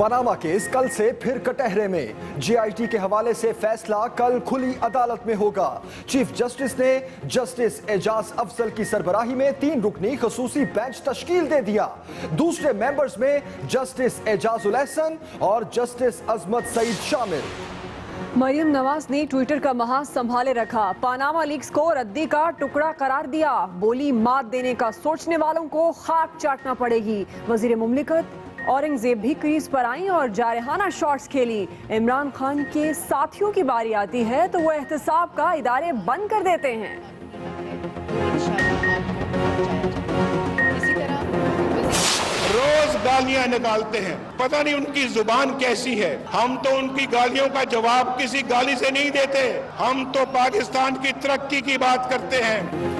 Panama case कल से फिर कटहरे में। जेआईटी के हवाले से फैसला कल खुली अदालत में होगा। चीफ जस्टिस ने जस्टिस एजाज अफजल की सरबराही में 3 रुकनी खसूसी बेंच तश्कील दे दिया। दूसरे मेंबर्स में जस्टिस एजाजुल एहसन और जस्टिस अजमत सईद शामिल। मरियम नवाज ने ट्विटर का महाज संभाले रखा। पनामा लीक्स को रद्दी का टुकड़ा करार दिया। बोली मात देने का सोचने वालों को खाक चाटना पड़ेगी। वजीर मुमलिकत औरंगजेब भी क्रीज पर आई और जारहाना शॉट्स खेली। इमरान खान के साथियों की बारी आती है तो वो एहतसाब का इदारे बंद कर देते हैं। रोज गालियां निकालते हैं, पता नहीं उनकी जुबान कैसी है। हम तो उनकी गालियों का जवाब किसी गाली से नहीं देते। हम तो पाकिस्तान की तरक्की की बात करते हैं।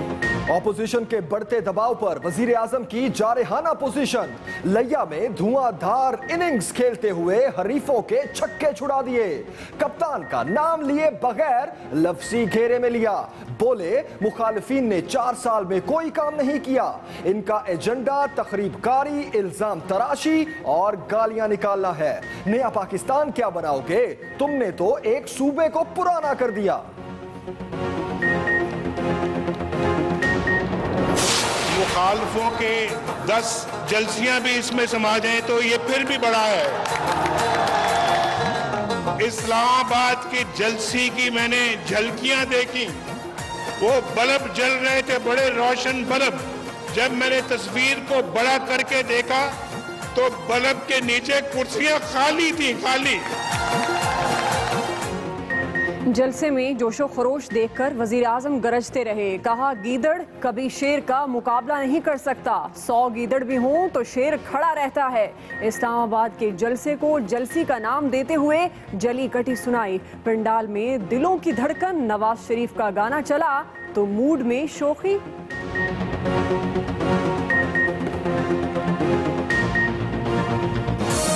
ऑपोजिशन के बढ़ते दबाव पर वजीर आजम की जारहाना पोजीशन। लैया में धुआंधार इनिंग्स खेलते हुए हरीफों के छक्के छुड़ा दिए। कप्तान का नाम लिए बगैर लफ्जी घेरे में लिया। बोले मुखालिफिन ने 4 साल में कोई काम नहीं किया। इनका एजेंडा तखरीबकारी, इल्जाम तराशी और गालियां निकालना है। नया पाकिस्तान क्या बनाओगे? तुमने तो एक सूबे को पुराना कर दिया। मुखालफों के 10 जलसियां भी इसमें समा जाएं तो ये फिर भी बड़ा है। इस्लामाबाद की जलसी की मैंने झलकियां देखी। वो बल्ब जल रहे थे, बड़े रोशन बल्ब। जब मैंने तस्वीर को बड़ा करके देखा तो बल्ब के नीचे कुर्सियां खाली थी, खाली। जलसे में जोशो खरोश देखकर वजीर आजम गरजते रहे। कहा गीदड़ कभी शेर का मुकाबला नहीं कर सकता। 100 गीदड़ भी हों तो शेर खड़ा रहता है। इस्लामाबाद के जलसे को जलसी का नाम देते हुए जली कटी सुनाई। पंडाल में दिलों की धड़कन। नवाज शरीफ का गाना चला तो मूड में शोखी।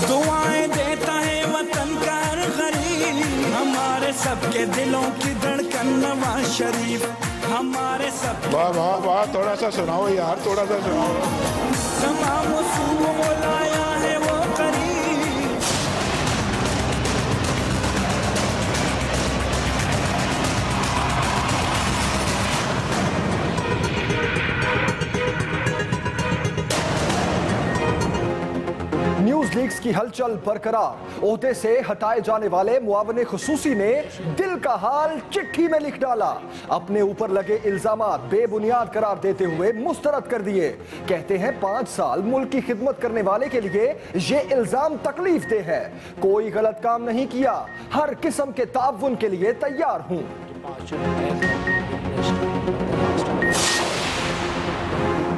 दुआएं देता है वतन का हर गरीब, हमारे सबके दिलों की धड़कन नवाज शरीफ, हमारे सब। वाह वाह वाह, थोड़ा सा सुनाओ यार, थोड़ा सा सुनाओ। तमाम सूबों को लाया है वो करीब। न्यूज लीक्स की हलचल बरकरार। ओहदे से हटाए जाने वाले मुआवने खुसूसी ने दिल का हाल चिट्ठी में लिख डाला। अपने ऊपर लगे इल्जामात बेबुनियाद करार देते हुए मुस्तरद कर दिए। कहते हैं 5 साल मुल्क की खिदमत करने वाले के लिए ये इल्जाम तकलीफ दे है। कोई गलत काम नहीं किया, हर किस्म के ताउन के लिए तैयार हूं।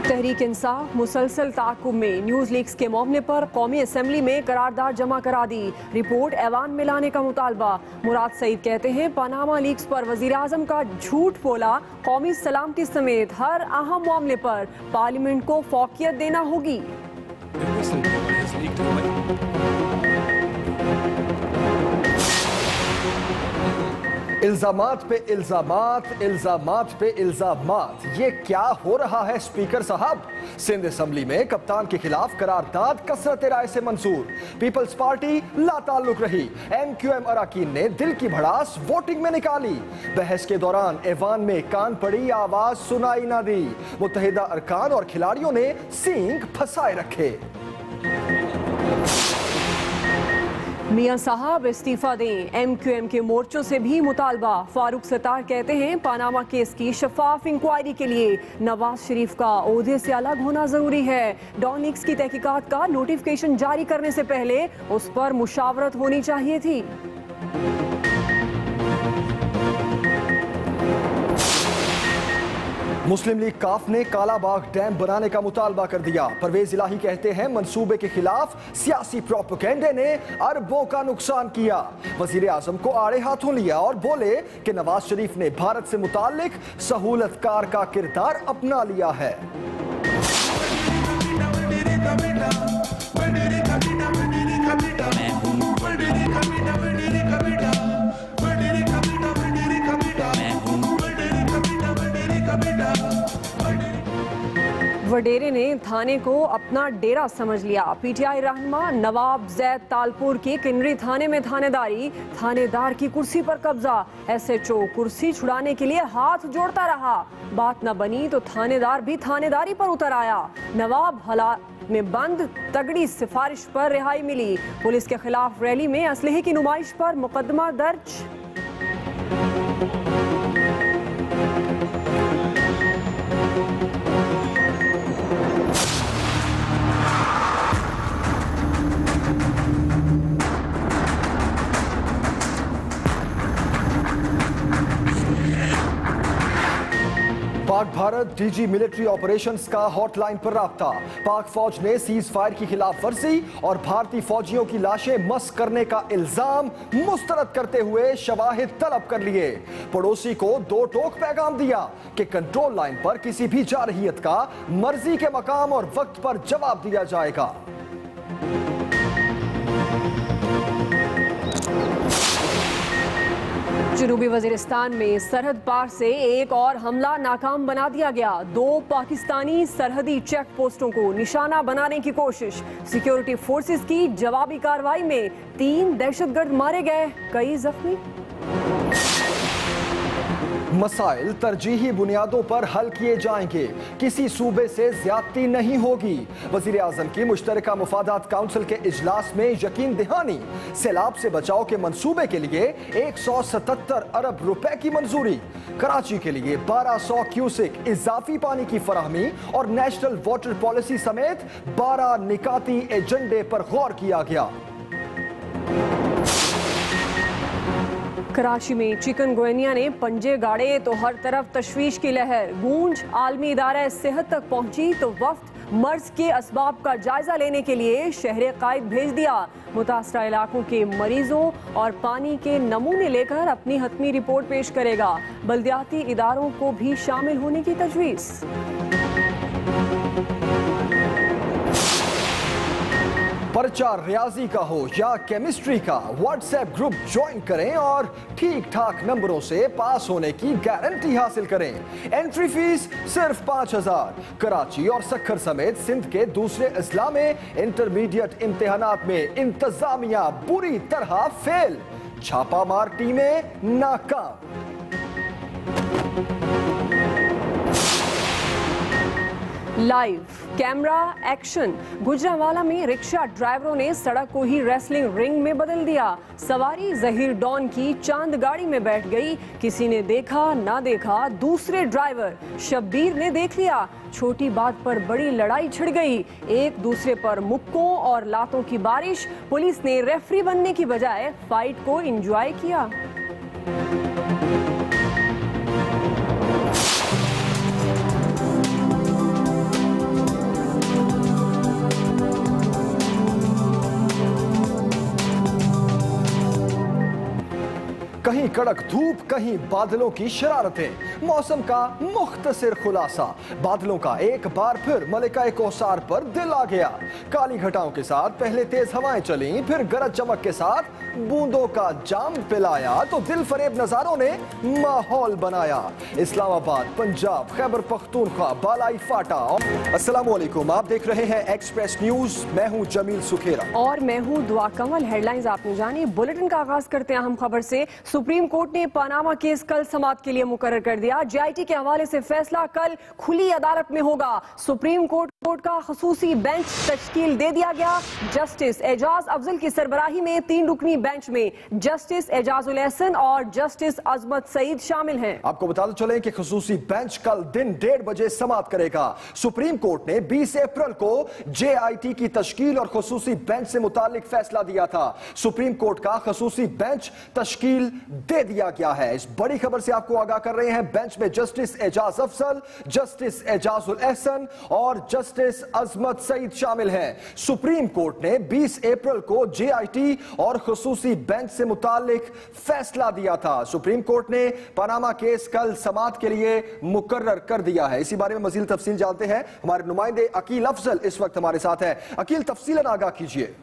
तहरीक इंसाफ मुसलसल ताक़ुब में। न्यूज़ लीक्स के मामले पर कौमी असम्बली में करारदाद जमा करा दी। रिपोर्ट ऐवान में लाने का मुतालबा। मुराद सईद कहते हैं पनामा लीक्स पर वज़ीर आज़म का झूठ बोला। कौमी सलामती समेत हर अहम मामले पर पार्लियामेंट को फौकियत देना होगी। इल्जामात पे इल्जामात, इल्जामात पे इल्जामात, ये क्या हो रहा है स्पीकर साहब? सिंध असम्बली में कप्तान के खिलाफ करारदाद कसरत राय से मंसूर। पीपल्स पार्टी लाताल्लुक रही। MQM अराकीन ने दिल की भड़ास वोटिंग में निकाली। बहस के दौरान ऐवान में कान पड़ी आवाज सुनाई ना दी। मुत्तहिदा अरकान और खिलाड़ियों ने सींग फंसाए रखे। मियां साहब इस्तीफा दें। MQM के मोर्चों से भी मुतालबा। फारूक सत्तार कहते हैं पनामा केस की शफाफ इंक्वायरी के लिए नवाज शरीफ का ओहदे से अलग होना जरूरी है। डॉन लीक्स की तहकीकात का नोटिफिकेशन जारी करने से पहले उस पर मुशावरत होनी चाहिए थी। मुस्लिम लीग काफ ने कालाबाग डैम बनाने का मुतालबा कर दिया। परवेज इलाही कहते हैं मंसूबे के खिलाफ सियासी प्रोपेगेंडे ने अरबों का नुकसान किया। वजीर आजम को आड़े हाथों लिया और बोले कि नवाज शरीफ ने भारत से मुताल्लिक सहूलतकार का किरदार अपना लिया है। वडेरे ने थाने को अपना डेरा समझ लिया। पीटीआई रहनुमा नवाब जैद तालपुर की किन्नरी थाने में थानेदारी, थानेदार की कुर्सी पर कब्जा। एसएचओ कुर्सी छुड़ाने के लिए हाथ जोड़ता रहा, बात न बनी तो थानेदार भी थानेदारी पर उतर आया। नवाब हालात में बंद, तगड़ी सिफारिश पर रिहाई मिली। पुलिस के खिलाफ रैली में असलहे की नुमाइश पर मुकदमा दर्ज। Pak Bharat DG military operations का हॉटलाइन पर राब्ता। पाक फौज ने सीज फायर की खिलाफ वर्जी और भारतीय फौजियों की लाशें मस करने का इल्जाम मुस्तरद करते हुए शवाहिद तलब कर लिए। पड़ोसी को दो टोक पैगाम दिया कि कंट्रोल लाइन पर किसी भी जारहियत का मर्जी के मकाम और वक्त पर जवाब दिया जाएगा। जनूबी वजीरिस्तान में सरहद पार से एक और हमला नाकाम बना दिया गया। 2 पाकिस्तानी सरहदी चेक पोस्टों को निशाना बनाने की कोशिश। सिक्योरिटी फोर्सेस की जवाबी कार्रवाई में 3 दहशतगर्द मारे गए, कई जख्मी। मसाइल तरजीही बुनियादों पर हल किए जाएंगे, किसी सूबे से ज्यादती नहीं होगी। वजीर आजम की मुश्तरका मुफादात काउंसिल के इजलास में यकीन दहानी। सैलाब से बचाव के मंसूबे के लिए 177 अरब रुपए की मंजूरी। कराची के लिए 1200 क्यूसेक इजाफी पानी की फराहमी और नेशनल वाटर पॉलिसी समेत 12 निकाती एजेंडे पर गौर किया गया। कराची में चिकनगुनिया ने पंजे गाड़े तो हर तरफ तशवीश की लहर। गूंज आलमी इदारा सेहत तक पहुंची तो वफ्द मर्ज के असबाब का जायजा लेने के लिए शहर कायद भेज दिया। मुतासरा इलाकों के मरीजों और पानी के नमूने लेकर अपनी हतमी रिपोर्ट पेश करेगा। बल्दियाती इदारों को भी शामिल होने की तजवीज़। पर्चा रियाजी का हो या केमिस्ट्री का, व्हाट्सएप ग्रुप ज्वाइन करें और ठीक ठाक नंबरों से पास होने की गारंटी हासिल करें। एंट्री फीस सिर्फ 5000। कराची और सक्खर समेत सिंध के दूसरे अजला में इंटरमीडिएट इम्तिहानात में इंतजामिया बुरी तरह फेल, छापामार टीमें नाकाम। Live camera action. गुजरांवाला में रिक्शा ड्राइवरों ने सड़क को ही रेसलिंग रिंग में बदल दिया। सवारी जहीर डॉन की चांद गाड़ी में बैठ गई। किसी ने देखा ना देखा, दूसरे ड्राइवर शब्बीर ने देख लिया। छोटी बात पर बड़ी लड़ाई छिड़ गई, एक दूसरे पर मुक्कों और लातों की बारिश। पुलिस ने रेफरी बनने की बजाय फाइट को एंजॉय किया। कहीं कड़क धूप, कहीं बादलों की शरारतें। मौसम का मुख्तसर खुलासा। बादलों का एक बार फिर मलिका कोसार पर दिल आ गया। काली घटाओं के साथ पहले तेज हवाएं चली, फिर गरज चमक के साथ बूंदों का जाम पिलाया तो दिल फरेब नजारों ने माहौल बनाया। इस्लामाबाद, पंजाब, खैबर पख्तूनख्वा, बालाई फाटा। अस्सलाम वालेकुम, आप देख रहे हैं एक्सप्रेस न्यूज। मैं हूं जमील सुखेरा और मैं हूं दुआ कमल। हेडलाइंस आपने जानी। बुलेटिन का आगाज करते हैं अहम खबर से। सुप्रीम कोर्ट ने पनामा केस कल समाअत के लिए मुकर्रर कर दिया। जेआईटी के हवाले से फैसला कल खुली अदालत में होगा। सुप्रीम कोर्ट का खसूसी बेंच तश्कील दे दिया गया। जस्टिस एजाज अफजल की सरबराही में 3 रुकनी बेंच में जस्टिस एजाजुल एहसन और जस्टिस अजमत सईद शामिल हैं। आपको बताते चलें कि खसूसी बेंच कल दिन 1:30 बजे समाअत करेगा। सुप्रीम कोर्ट ने 20 अप्रैल को जेआईटी की तश्कील और खसूसी बेंच से मुतालिक फैसला दिया था। सुप्रीम कोर्ट का खसूसी बेंच तश्कील दे दिया गया है। इस बड़ी खबर से आपको आगाह कर रहे हैं। बेंच में जस्टिस एजाज अफजल, जस्टिस एजाजुल एहसन और जस्टिस अजमत सईद शामिल हैं। सुप्रीम कोर्ट ने 20 अप्रैल को जेआईटी और खसूसी बेंच से मुतालिक फैसला दिया था। सुप्रीम कोर्ट ने पनामा केस कल समाअत के लिए मुकर्रर कर दिया है। इसी बारे में मजीद तफसील जानते हैं। हमारे नुमाइंदे अकील अफजल इस वक्त हमारे साथ हैं। अकील, तफसीलन आगाह कीजिए।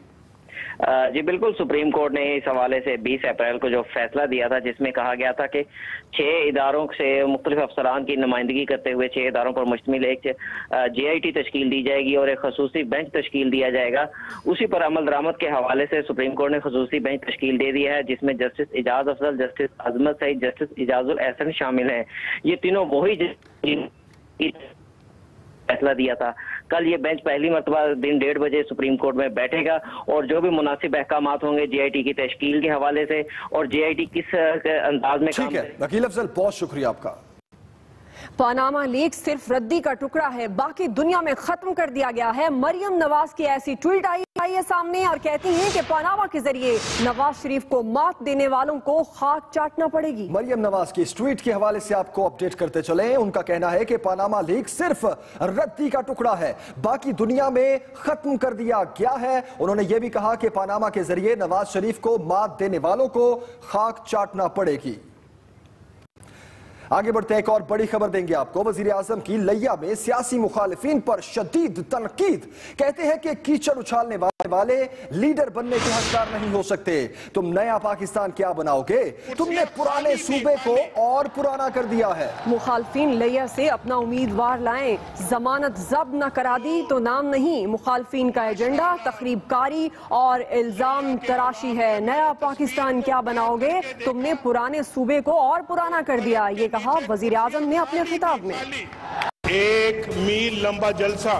जी बिल्कुल, सुप्रीम कोर्ट ने इस हवाले से 20 अप्रैल को जो फैसला दिया था, जिसमें कहा गया था कि 6 इदारों से मुख्तलिफ अफसरान की नुमाइंदगी करते हुए 6 इदारों पर मुश्तमिल एक JIT तश्कील दी जाएगी और एक खसूसी बेंच तश्कील दिया जाएगा। उसी पर अमल दरामद के हवाले से सुप्रीम कोर्ट ने खसूसी बेंच तश्कील दे दिया है, जिसमें जस्टिस एजाज अफजल, जस्टिस अजमत सईद, जस्टिस एजाजुल एहसन शामिल हैं। ये तीनों वही फैसला दिया था। कल ये बेंच पहली मरतबा दिन 1:30 बजे सुप्रीम कोर्ट में बैठेगा और जो भी मुनासिब अहकामात होंगे JIT की तश्कील के हवाले से और JIT किस अंदाज में ठीक है वकील अफजल, बहुत शुक्रिया आपका। पनामा लीक्स सिर्फ रद्दी का टुकड़ा है, बाकी दुनिया में खत्म कर दिया गया है। मरियम नवाज की ऐसी ट्वीट आई है सामने और कहती हैं कि पनामा के जरिए नवाज शरीफ को मात देने वालों को खाक चाटना पड़ेगी। मरियम नवाज की इस ट्वीट के हवाले से आपको अपडेट करते चले। उनका कहना है कि पनामा लीक सिर्फ रद्दी का टुकड़ा है, बाकी दुनिया में खत्म कर दिया गया है। उन्होंने यह भी कहा कि पनामा के जरिए नवाज शरीफ को मात देने वालों को खाक चाटना पड़ेगी। आगे बढ़ते हैं, एक और बड़ी खबर देंगे आपको। वजीर आजम की लिया में सियासी मुखालिफिन पर शदीद तनकीद। कहते हैं कि कीचड़ उछालने वाले लीडर बनने के हकदार नहीं हो सकते। तुम नया पाकिस्तान क्या बनाओगे? तुमने पुराने सूबे को और पुराना कर दिया है। मुखालिफिन लिया से अपना उम्मीदवार लाएं, जमानत जब्त न करा दी तो नाम नहीं। मुखालिफिन का एजेंडा तखरीबकारी और इल्जाम तराशी है। नया पाकिस्तान क्या बनाओगे? तुमने पुराने सूबे को और पुराना कर दिया, ये कहा वजीर आजम ने अपने खिताब में। 1 मील लंबा जलसा,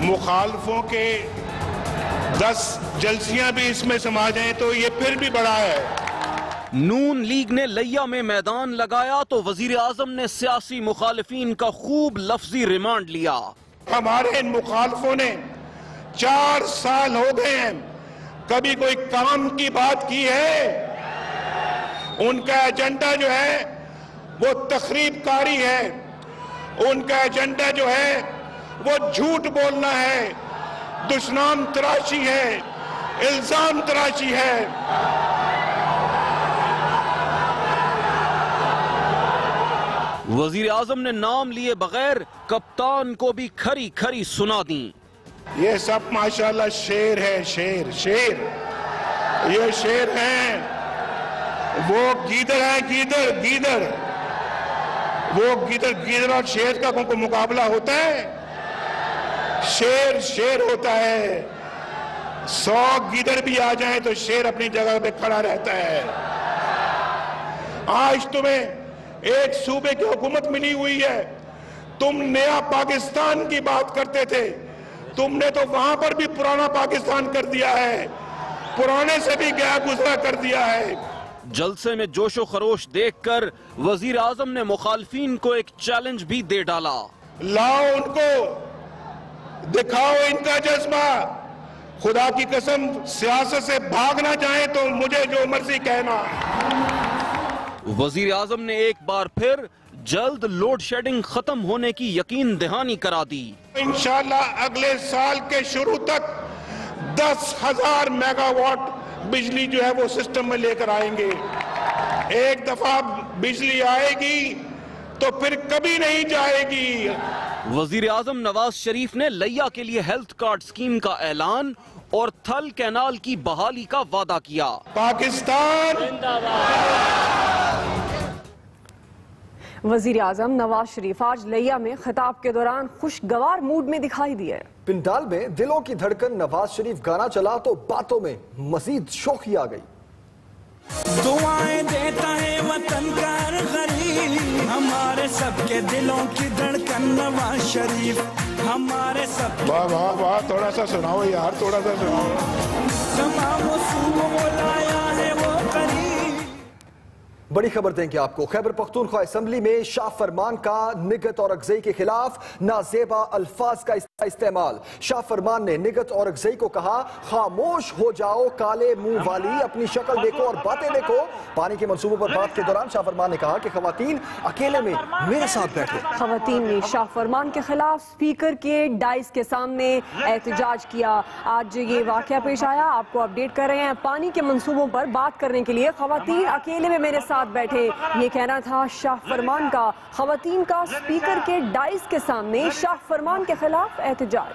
मुखालफों के 10 जलसियां भी इसमें समा जाएं तो ये फिर भी बड़ा है। नून लीग ने लिया में मैदान लगाया तो वजीर आजम ने सियासी मुखालिफिन का खूब लफ्जी रिमांड लिया। हमारे इन मुखालफों ने 4 साल हो गए हैं, कभी कोई काम की बात की है? उनका एजेंडा जो है वो तखरीबकारी है, उनका एजेंडा जो है वो झूठ बोलना है, दुश्मन तराशी है, इल्जाम तराशी है। वजीर आजम ने नाम लिए बगैर कप्तान को भी खरी खरी सुना दी। ये सब माशाल्लाह शेर है, शेर शेर, ये शेर हैं। वो गीदड़ है, गीदड़ गीदड़, वो गीदड़ और शेर का कोई मुकाबला होता है? शेर शेर होता है। 100 गीदड़ भी आ जाएं तो शेर अपनी जगह पे खड़ा रहता है। आज तुम्हें एक सूबे की हुकूमत मिली हुई है, तुम नया पाकिस्तान की बात करते थे, तुमने तो वहां पर भी पुराना पाकिस्तान कर दिया है, पुराने से भी गया गुजरा कर दिया है। जलसे में जोशो खरोश देखकर वजीर आजम ने मुखालफिन को एक चैलेंज भी दे डाला। लाओ उनको, दिखाओ इनका जज्बा। खुदा की कसम सियासत से भागना चाहे तो मुझे जो मर्जी कहना। वजीर आजम ने एक बार फिर जल्द लोड शेडिंग खत्म होने की यकीन दहानी करा दी। इंशाल्लाह अगले साल के शुरू तक 10,000 मेगावाट बिजली जो है वो सिस्टम में लेकर आएंगे। एक दफा बिजली आएगी तो फिर कभी नहीं जाएगी। वजीर आजम नवाज शरीफ ने लिया के लिए हेल्थ कार्ड स्कीम का ऐलान और थल कैनाल की बहाली का वादा किया। पाकिस्तान वजीर आजम नवाज शरीफ आज लिया में खिताब के दौरान खुशगवार मूड में दिखाई दिए। पिंडाल में दिलों की धड़कन नवाज शरीफ गाना चला तो बातों में मजीद शौखी आ गई। दुआएं देता है वतन का हर गरीब, हमारे सबके दिलों की धड़कन नवाज शरीफ, हमारे सब। वाह वाह वाह, थोड़ा सा सुनाओ यार, थोड़ा सा सुनाओ। तमाम सूबों लाया है वो करीब। बड़ी खबर देंगे आपको। खैबर पख्तूनख्वा असेंबली में शाह फरमान का निगत और अगजई के खिलाफ नाजेबा अल्फाज का इस्तेमाल। शाह फरमान ने निगत और अगजई को कहा, खामोश हो जाओ काले मुंह वाली, अपनी शक्ल देखो और बातें देखो। पानी के मंसूबों पर बात के दौरान शाह फरमान ने कहा कि खवातीन अकेले में मेरे साथ बैठे। खवातीन ने शाह फरमान के खिलाफ स्पीकर के डाइस के सामने एहतजाज किया। आज ये वाकया पेश आया, आपको अपडेट कर रहे हैं। पानी के मंसूबों पर बात करने के लिए खवातीन अकेले में मेरे साथ बैठे, ये कहना था शाह फरमान का। खवातीन का स्पीकर के डाइस के सामने शाह फरमान के खिलाफ एहतजाज।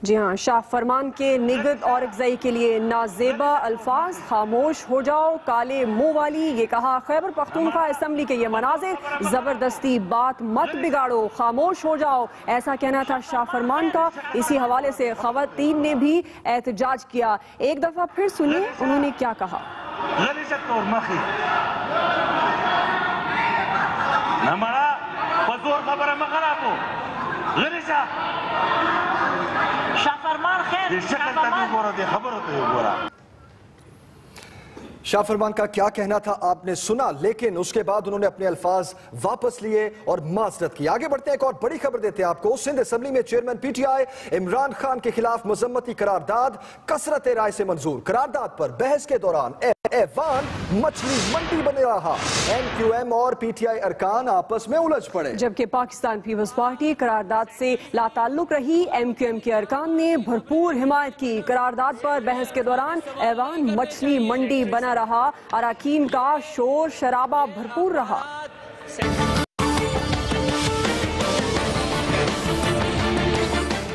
जी हाँ, शाह फरमान के निगत और इकज़ई के लिए नाजेबा अल्फाज, खामोश हो जाओ काले मुंह वाली, ये कहा। खैबर पख्तूनख्वा असम्बली के ये मनाजिर, जबरदस्ती बात मत बिगाड़ो, खामोश हो जाओ, ऐसा कहना था शाह फरमान का। इसी हवाले से खवातीन ने भी एहतजाज किया। एक दफा फिर सुनिए उन्होंने क्या कहा। शाह फरमान का क्या कहना था आपने सुना, लेकिन उसके बाद उन्होंने अपने अल्फाज वापस लिए और माजरत की। आगे बढ़ते हैं, एक और बड़ी खबर देते हैं आपको। सिंध असेंबली में चेयरमैन पीटीआई इमरान खान के खिलाफ मजम्मती करारदाद कसरत राय से मंजूर। करारदाद पर बहस के दौरान ऐवान मछली मंडी बने रहा। एमक्यूएम और पीटीआई अरकान आपस में उलझ पड़े, जबकि पाकिस्तान पीपल्स पार्टी करारदाद से लाताल्लुक रही। एमक्यूएम के अरकान ने भरपूर हिमायत की। करारदाद पर बहस के दौरान ऐवान मछली मंडी बना रहा। अरकान का शोर शराबा भरपूर रहा।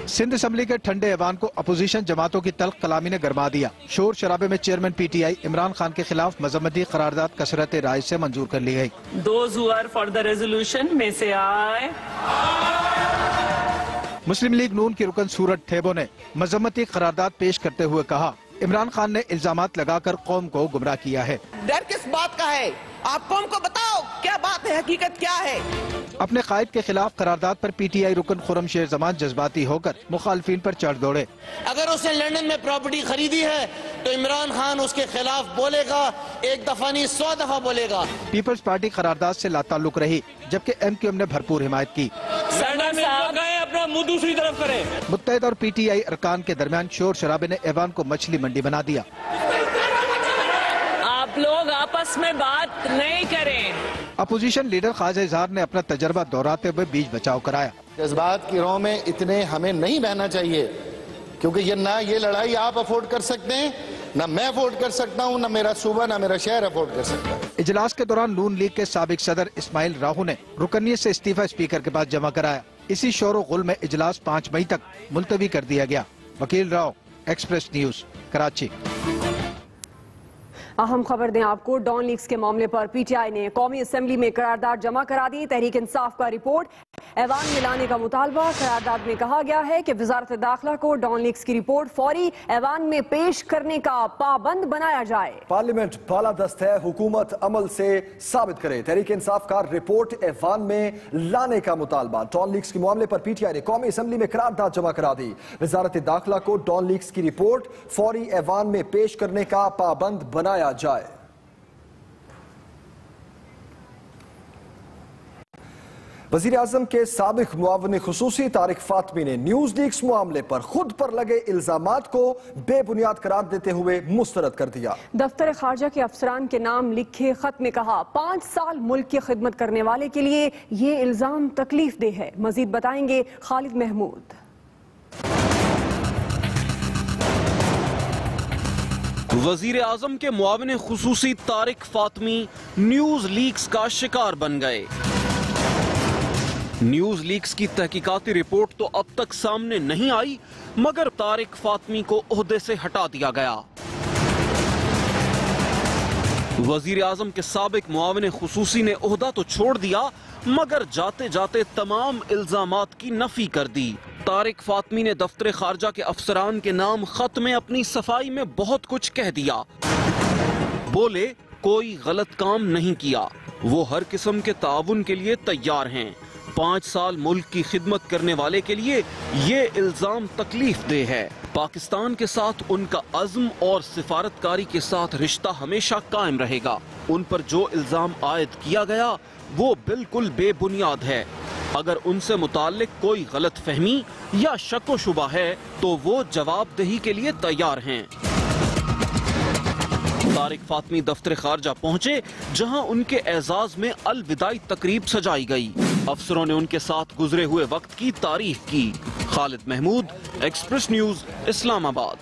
सिंध असेंबली के ठंडे ऐवान को अपोजिशन जमातों की तल्ख कलामी ने गरमा दिया। शोर शराबे में चेयरमैन पीटीआई इमरान खान के खिलाफ मजम्मती करारदाद कसरत राय से मंजूर कर ली गई। Those who are for the resolution में से आए। मुस्लिम लीग नून की रुकन सूरत ठेबो ने मजम्मती करारदाद पेश करते हुए कहा, इमरान खान ने इल्जामात लगाकर कौम को गुमराह किया है। डर किस बात का है? आप कौम को बताओ क्या बात है, हकीकत क्या है। अपने कायद के खिलाफ करारदाद पर पीटीआई रुकन खुर्रम शेर जमान जज्बाती होकर मुखालफिन पर चढ़ दौड़े। अगर उसने लंदन में प्रॉपर्टी खरीदी है तो इमरान खान उसके खिलाफ बोलेगा, एक दफा नहीं 100 दफा बोलेगा। पीपल्स पार्टी करारदाद से लाताल्लुक रही, जबकि एमक्यूएम ने भरपूर हिमायत की। अपना मुंह दूसरी तरफ करें। मुत्तहिद और पीटीआई अरकान के दरमियान शोर शराबे ने ऐवान को मछली मंडी बना दिया। आप लोग आपस में बात नहीं करें। अपोजिशन लीडर ख्वाजा इजहार ने अपना तजर्बा दोहराते हुए बीच बचाव कराया। जज्बात की राह में इतने हमें नहीं बहना चाहिए, क्योंकि ये लड़ाई आप अफोर्ड कर सकते हैं, ना मैं अफोर्ड कर सकता हूं, ना मेरा सूबा, ना मेरा शहर अफोर्ड कर सकता है। इजलास के दौरान नून लीग के साबिक सदर इस्माइल राहू ने रुकनियत से इस्तीफा स्पीकर के पास जमा कराया। इसी शोर गुल में इजलास 5 मई तक मुलतवी कर दिया गया। वकील राव, एक्सप्रेस न्यूज, कराची। अहम खबर दें आपको, डॉन लीग्स के मामले पर पीटीआई ने कौमी असेंबली में करारदाद जमा करा दी। तहरीक इंसाफ का रिपोर्ट ऐवान में लाने का मुतालबा। करारदाद में कहा गया है कि वजारत दाखिला को डॉन लीग्स की रिपोर्ट फौरी ऐवान में पेश करने का पाबंद बनाया जाए। पार्लियामेंट बालादस्त है, हुकूमत अमल से साबित करे। तहरीक इंसाफ का रिपोर्ट ऐवान में लाने का मुतालबा। डॉन लीग्स के मामले पर पीटीआई ने कौमी असेंबली में करारदाद जमा करा दी। वजारत दाखिला को डॉन लीग्स की रिपोर्ट फौरी ऐवान में पेश करने का पाबंद बनाया जाए। वजीर आजम के साबिक मुआविन खुसूसी तारिक फातमी ने न्यूज लीक्स मामले पर खुद पर लगे इल्जामात को बेबुनियाद करार देते हुए मुस्तरद कर दिया। दफ्तर खारजा के अफसरान के नाम लिखे खत में कहा, 5 साल मुल्क की खिदमत करने वाले के लिए ये इल्जाम तकलीफ दे है। मजीद बताएंगे खालिद महमूद। वजीर आजम के मुआविन खुसूसी तारिक फातमी न्यूज लीक्स का शिकार बन गए। न्यूज लीक्स की तहकीकाती रिपोर्ट तो अब तक सामने नहीं आई, मगर तारिक फातमी को ओहदे से हटा दिया गया। वजीर आजम के साबिक मुआविन खुसूसी ने ओहदा तो छोड़ दिया, मगर जाते जाते तमाम इल्जामात की नफी कर दी। तारिक फातमी ने दफ्तर खारजा के अफसरान के नाम खत में अपनी सफाई में बहुत कुछ कह दिया। बोले, कोई गलत काम नहीं किया, वो हर किस्म के ताउन के लिए तैयार हैं। 5 साल मुल्क की खिदमत करने वाले के लिए ये इल्जाम तकलीफ दे है। पाकिस्तान के साथ उनका अज़्म और सिफारतकारी के साथ रिश्ता हमेशा कायम रहेगा। उन पर जो इल्जाम आयद किया गया वो बिल्कुल बेबुनियाद है। अगर उनसे मुताल्लिक कोई गलत फहमी या शक व शुबा है तो वो जवाबदेही के लिए तैयार हैं। तारिक फातमी दफ्तर खारजा पहुंचे, जहां उनके एजाज में अलविदाई तकरीब सजाई गई। अफसरों ने उनके साथ गुजरे हुए वक्त की तारीफ की। Khalid Mahmood, express news, Islamabad.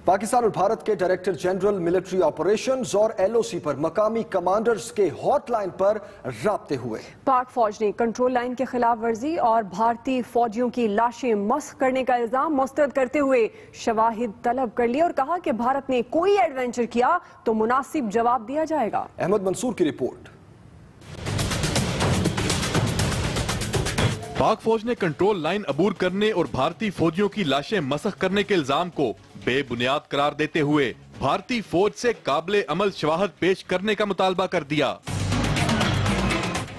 पाकिस्तान और भारत के डायरेक्टर जनरल मिलिट्री ऑपरेशंस और एलओसी पर मकामी कमांडर्स के हॉटलाइन पर राब्ते हुए। पाक फौज ने कंट्रोल लाइन के खिलाफ वर्जी और भारतीय फौजियों की लाशें मस्ख करने का इल्जाम मुस्तरद करते हुए शवाहिद तलब कर लिया और कहा कि भारत ने कोई एडवेंचर किया तो मुनासिब जवाब दिया जाएगा। अहमद मंसूर की रिपोर्ट। पाक फौज ने कंट्रोल लाइन अबूर करने और भारतीय फौजियों की लाशें मसख करने के इल्जाम को बेबुनियाद करार देते हुए भारतीय फौज से काबिले अमल शवाहद पेश करने का मुतालबा कर दिया।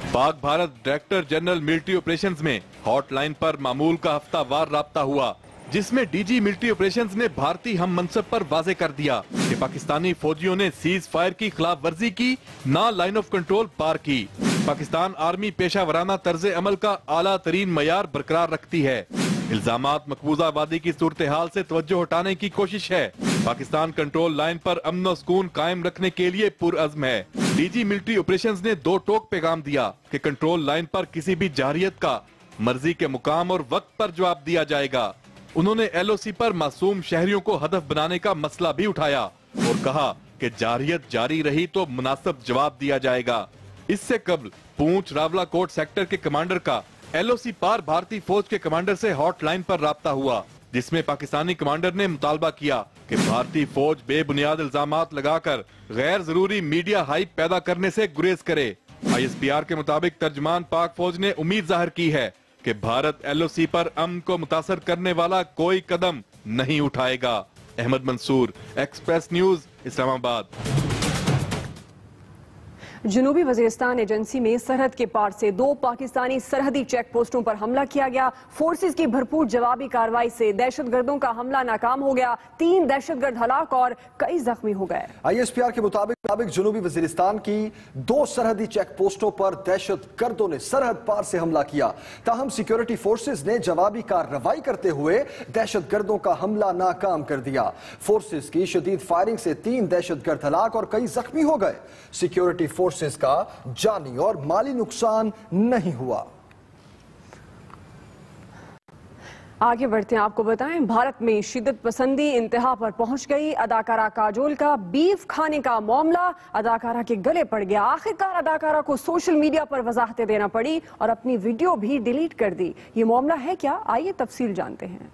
Pak Bharat director general military operations में हॉटलाइन पर मामूल का हफ्तावार राब्ता हुआ, जिसमें डीजी मिलिट्री ऑपरेशंस ने भारतीय हम मनसब पर वाजे कर दिया कि पाकिस्तानी फौजियों ने सीज फायर की खिलाफ वर्जी की, ना लाइन ऑफ कंट्रोल पार की। पाकिस्तान आर्मी पेशा वराना तर्ज अमल का आला तरीन मयार बरकरार रखती है। इल्जामात मकबूजा वादी की सूरत हाल से तवज्जो हटाने की कोशिश है। पाकिस्तान कंट्रोल लाइन पर अमन और सुकून कायम रखने के लिए पुरअज़्म है। डीजी मिलिट्री ऑपरेशंस ने दो टोक पैगाम दिया कि कंट्रोल लाइन पर किसी भी जारियत का मर्जी के मुकाम और वक्त पर जवाब दिया जाएगा। उन्होंने एलओसी पर मासूम शहरियों को हदफ बनाने का मसला भी उठाया और कहा कि जारियत जारी रही तो मुनासिब जवाब दिया जाएगा। इससे कबल पूंछ रावलाकोट सेक्टर के कमांडर का एलओसी पार भारतीय फौज के कमांडर से हॉटलाइन पर राब्ता हुआ, जिसमें पाकिस्तानी कमांडर ने मुतालबा किया कि भारतीय फौज बेबुनियाद इल्जामात लगाकर गैर जरूरी मीडिया हाइप पैदा करने से गुरेज करे। आईएसपीआर के मुताबिक तर्जमान पाक फौज ने उम्मीद जाहिर की है कि भारत एलओसी पर अमन को मुतासर करने वाला कोई कदम नहीं उठाएगा। Ahmed Mansoor, express news, Islamabad. जनूबी वजीरिस्तान एजेंसी में सरहद के पार से 2 पाकिस्तानी सरहदी चेक पोस्टों पर हमला किया गया। फोर्सेस की भरपूर जवाबी कार्रवाई से दहशतगर्दों का हमला नाकाम हो गया। 3 दहशतगर्द हलाक और कई जख्मी हो गए। आईएसपीआर के मुताबिक जनूबी वजीरिस्तान की 2 सरहदी चेक पोस्टों पर दहशतगर्दों ने सरहद पार से हमला किया। ताहम सिक्योरिटी फोर्सेस ने जवाबी कार्रवाई करते हुए दहशतगर्दों का हमला नाकाम कर दिया। फोर्सेस की शदीद फायरिंग से 3 दहशतगर्द हलाक और कई जख्मी हो गए। सिक्योरिटी फोर्सेस का जानी और माली नुकसान नहीं हुआ। आगे बढ़ते हैं, आपको बताएं भारत में शिद्दत पसंदी इंतहा पर पहुंच गई। अदाकारा काजोल का बीफ खाने का मामला अदाकारा के गले पड़ गया। आखिरकार अदाकारा को सोशल मीडिया पर वजाहतें देना पड़ी और अपनी वीडियो भी डिलीट कर दी। ये मामला है क्या, आइए तफसील जानते हैं।